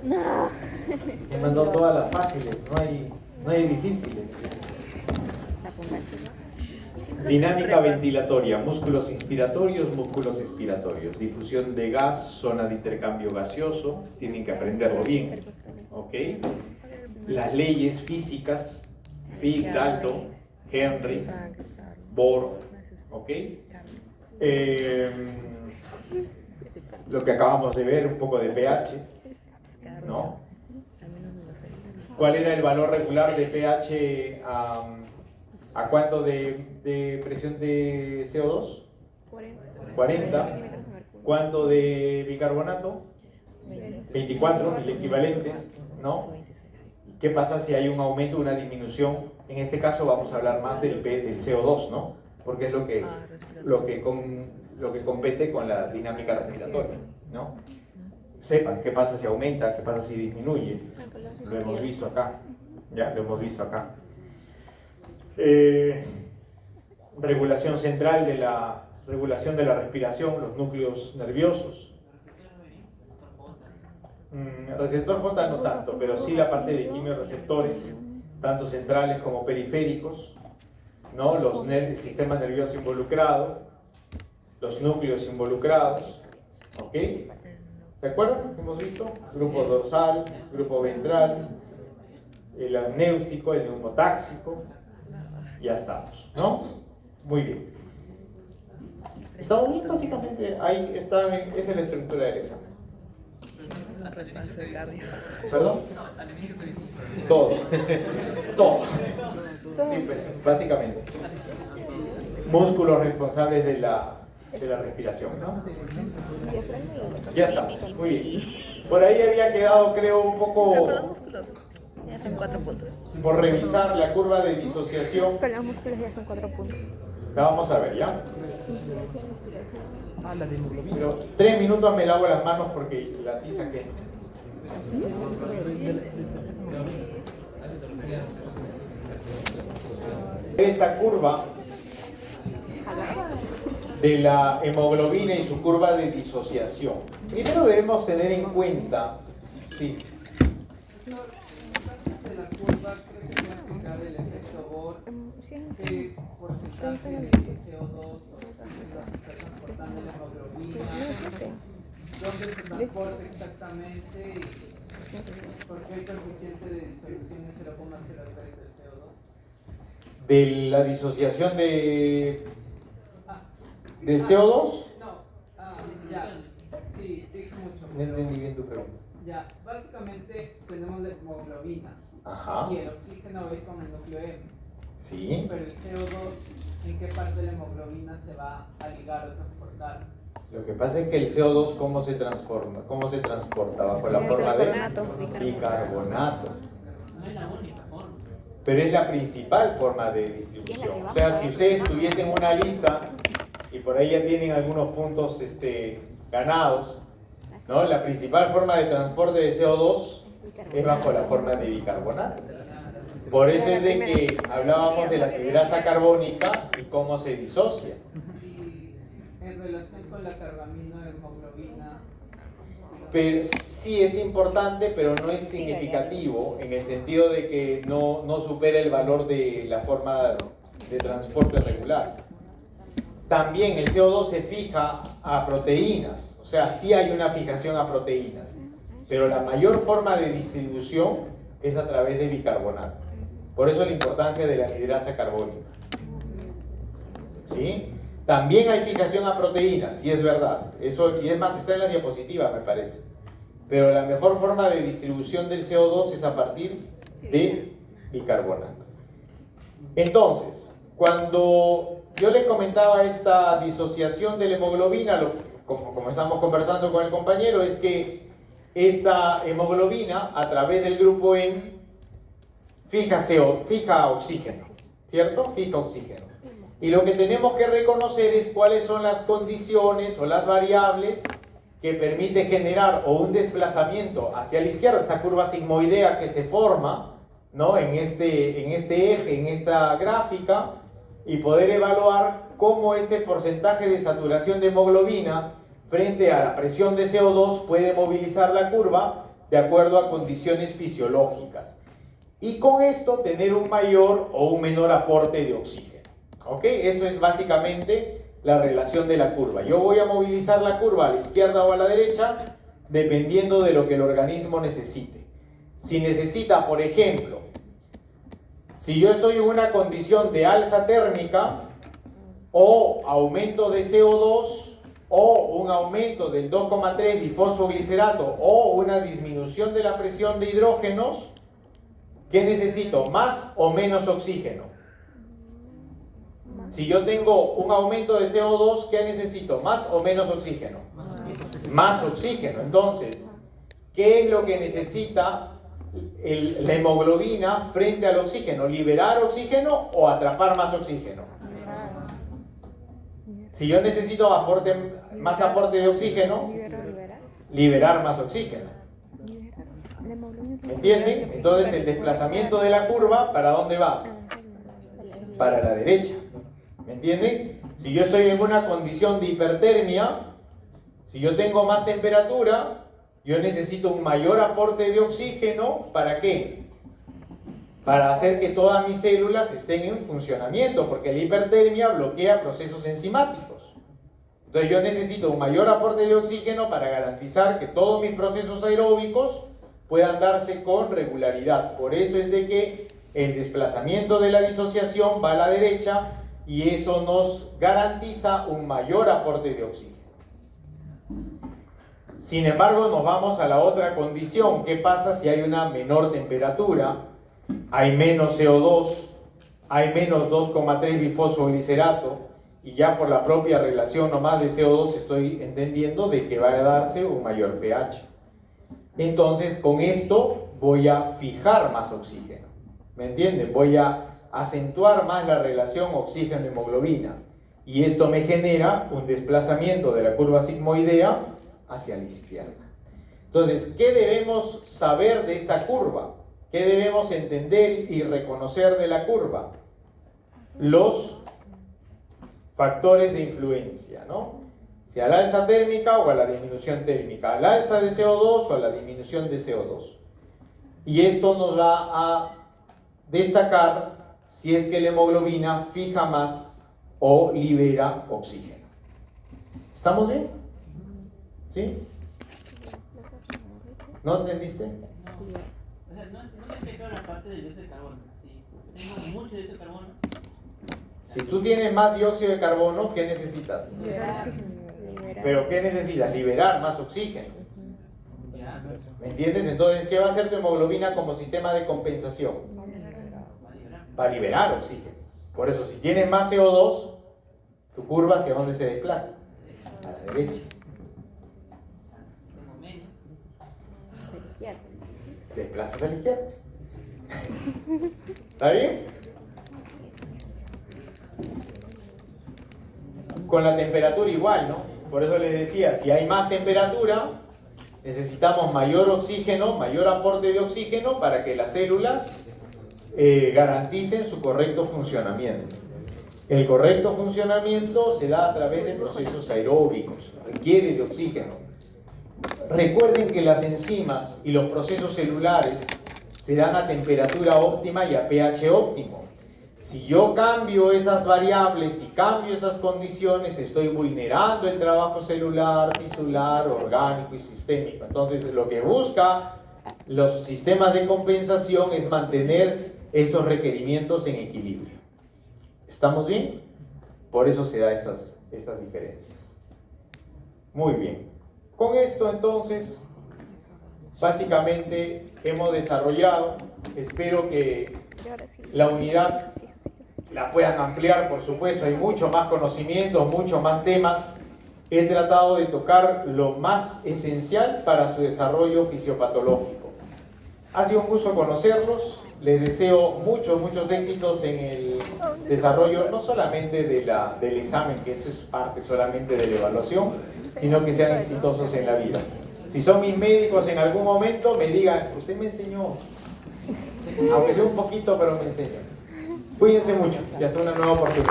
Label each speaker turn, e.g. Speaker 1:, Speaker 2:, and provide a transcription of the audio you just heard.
Speaker 1: No.
Speaker 2: Me mandó todas las fáciles, no hay difíciles. Dinámica ventilatoria, músculos inspiratorios, músculos expiratorios, difusión de gas, zona de intercambio gaseoso, tienen que aprenderlo bien, ¿ok? Las leyes físicas, Fick, Dalton, Henry, Bohr, ¿ok? Lo que acabamos de ver, un poco de pH, ¿no? ¿Cuál era el valor regular de pH a cuánto de presión de CO2? 40. ¿Cuánto de bicarbonato? 24, el equivalentes, ¿no? ¿Qué pasa si hay un aumento o una disminución? En este caso vamos a hablar más del CO2, ¿no? Porque es lo que compete con la dinámica respiratoria, ¿no? Sepan qué pasa si aumenta, qué pasa si disminuye. Lo hemos visto acá, ya lo hemos visto acá. Regulación central de la regulación de la respiración, los núcleos nerviosos. Receptor J no tanto, pero sí la parte de quimiorreceptores, tanto centrales como periféricos, ¿no? El sistema nervioso involucrado, los núcleos involucrados, ¿ok? ¿Se acuerdan? Hemos visto grupo dorsal, grupo ventral, el amnéustico, el neumotáxico. Ya estamos, ¿no? Muy bien. ¿Estamos bien? Básicamente, ahí está, esa es la estructura del examen. ¿Perdón? Todo. Todo. Sí, pues, básicamente. Músculos responsables de la respiración, ¿no? Ya estamos, muy bien. Por ahí había quedado, creo, un poco...
Speaker 1: Ya son 4 puntos.
Speaker 2: Por revisar la curva de disociación.
Speaker 1: Con los músculos ya son 4 puntos.
Speaker 2: La vamos a ver, ¿ya?
Speaker 1: Inspiración, expiración.
Speaker 3: La de hemoglobina.
Speaker 2: Pero 3 minutos me lavo las manos porque la tiza que... Esta curva de la hemoglobina y su curva de disociación. Primero debemos tener en cuenta... Sí.
Speaker 3: De la curva, creo que voy a aplicar el efecto Bohr. ¿Qué porcentaje de CO2 va a estar transportando la hemoglobina? ¿Dónde se transporta exactamente? ¿Y por qué el coeficiente de disolución es 0,03 del CO2?
Speaker 2: De la disociación del CO2.
Speaker 3: No, ya. Sí, dije mucho.
Speaker 2: No entendí bien tu pregunta.
Speaker 3: Ya, básicamente tenemos la hemoglobina.
Speaker 2: Ajá.
Speaker 3: Y el oxígeno va a ir con el núcleo M.
Speaker 2: Sí.
Speaker 3: Pero el CO2, ¿en qué parte de la hemoglobina se va a ligar o transportar?
Speaker 2: Lo que pasa es que el CO2, ¿cómo se transforma? ¿Cómo se transporta? Bajo la forma de bicarbonato.
Speaker 3: No es la única forma.
Speaker 2: Pero es la principal forma de distribución. O sea, si ustedes tuviesen una lista y por ahí ya tienen algunos puntos ganados, ¿no? La principal forma de transporte de CO2 es bajo la forma de bicarbonato. Por eso es de que hablábamos de la anhidrasa carbónica y cómo se disocia.
Speaker 3: Y en relación con la carbaminohemoglobina,
Speaker 2: Pero sí es importante, pero no es significativo en el sentido de que no supera el valor de la forma de transporte regular. También el CO2 se fija a proteínas, o sea, sí hay una fijación a proteínas, pero la mayor forma de distribución es a través de bicarbonato. Por eso la importancia de la anhidrasa carbónica. ¿Sí? También hay fijación a proteínas, sí es verdad. Eso, y es más, está en la diapositiva, me parece. Pero la mejor forma de distribución del CO2 es a partir de bicarbonato. Entonces, cuando yo les comentaba esta disociación de la hemoglobina, como estamos conversando con el compañero, es que esta hemoglobina, a través del grupo M, fija oxígeno, ¿cierto? Fija oxígeno. Y lo que tenemos que reconocer es cuáles son las condiciones o las variables que permiten generar o un desplazamiento hacia la izquierda, esta curva sigmoidea que se forma, ¿no? en este eje, en esta gráfica, y poder evaluar cómo este porcentaje de saturación de hemoglobina frente a la presión de CO2 puede movilizar la curva de acuerdo a condiciones fisiológicas. Y con esto tener un mayor o un menor aporte de oxígeno. ¿Ok? Eso es básicamente la relación de la curva. Yo voy a movilizar la curva a la izquierda o a la derecha dependiendo de lo que el organismo necesite. Si necesita, por ejemplo, si yo estoy en una condición de alza térmica o aumento de CO2 o un aumento del 2,3 difosfoglicerato o una disminución de la presión de hidrógenos, ¿qué necesito? ¿Más o menos oxígeno? Si yo tengo un aumento de CO2, ¿qué necesito? ¿Más o menos oxígeno? Más oxígeno. Entonces, ¿qué es lo que necesita la hemoglobina frente al oxígeno? ¿Liberar oxígeno o atrapar más oxígeno? Si yo necesito más aporte de oxígeno, liberar más oxígeno. ¿Entienden? Entonces el desplazamiento de la curva, ¿para dónde va? Para la derecha. ¿Me entienden? Si yo estoy en una condición de hipertermia, si yo tengo más temperatura, yo necesito un mayor aporte de oxígeno. ¿Para qué? Para hacer que todas mis células estén en funcionamiento, porque la hipertermia bloquea procesos enzimáticos. Entonces yo necesito un mayor aporte de oxígeno para garantizar que todos mis procesos aeróbicos puedan darse con regularidad. Por eso es de que el desplazamiento de la disociación va a la derecha y eso nos garantiza un mayor aporte de oxígeno. Sin embargo, nos vamos a la otra condición. ¿Qué pasa si hay una menor temperatura? Hay menos CO2, hay menos 2,3 bifosfoglicerato y ya por la propia relación nomás de CO2 estoy entendiendo de que va a darse un mayor pH. Entonces, con esto voy a fijar más oxígeno. ¿Me entienden? Voy a acentuar más la relación oxígeno-hemoglobina. Y esto me genera un desplazamiento de la curva sigmoidea hacia la izquierda. Entonces, ¿qué debemos saber de esta curva? ¿Qué debemos entender y reconocer de la curva? Los factores de influencia, ¿no? Si a la alza térmica o a la disminución térmica, al alza de CO2 o a la disminución de CO2. Y esto nos va a destacar si es que la hemoglobina fija más o libera oxígeno. ¿Estamos bien? ¿Sí? ¿No entendiste?
Speaker 3: O sea, no me explico la parte del dióxido de carbono. Si tengo mucho dióxido de carbono.
Speaker 2: Si tú tienes más dióxido de carbono, ¿qué necesitas? ¿Pero qué necesitas? Liberar más oxígeno. ¿Me entiendes? Entonces, ¿qué va a hacer tu hemoglobina como sistema de compensación? Va a liberar oxígeno. Por eso, si tienes más CO2, tu curva ¿hacia dónde se desplaza? A la derecha. Desplazas a la izquierda. ¿Está bien? Con la temperatura igual, ¿no? Por eso les decía, si hay más temperatura, necesitamos mayor oxígeno, mayor aporte de oxígeno para que las células garanticen su correcto funcionamiento. El correcto funcionamiento se da a través de procesos aeróbicos, requiere de oxígeno. Recuerden que las enzimas y los procesos celulares se dan a temperatura óptima y a pH óptimo. Si yo cambio esas variables y cambio esas condiciones, estoy vulnerando el trabajo celular, tisular, orgánico y sistémico. Entonces, lo que busca los sistemas de compensación es mantener estos requerimientos en equilibrio. ¿Estamos bien? Por eso se da esas diferencias. Muy bien. Con esto, entonces, básicamente hemos desarrollado, espero que la unidad la puedan ampliar, por supuesto, hay mucho más conocimiento, mucho más temas. He tratado de tocar lo más esencial para su desarrollo fisiopatológico. Ha sido un gusto conocerlos, les deseo muchos éxitos en el desarrollo, no solamente del examen, que eso es parte solamente de la evaluación, sino que sean exitosos en la vida. Si son mis médicos en algún momento, me digan, usted me enseñó, aunque sea un poquito, pero me enseña. Cuídense mucho y hasta una nueva oportunidad.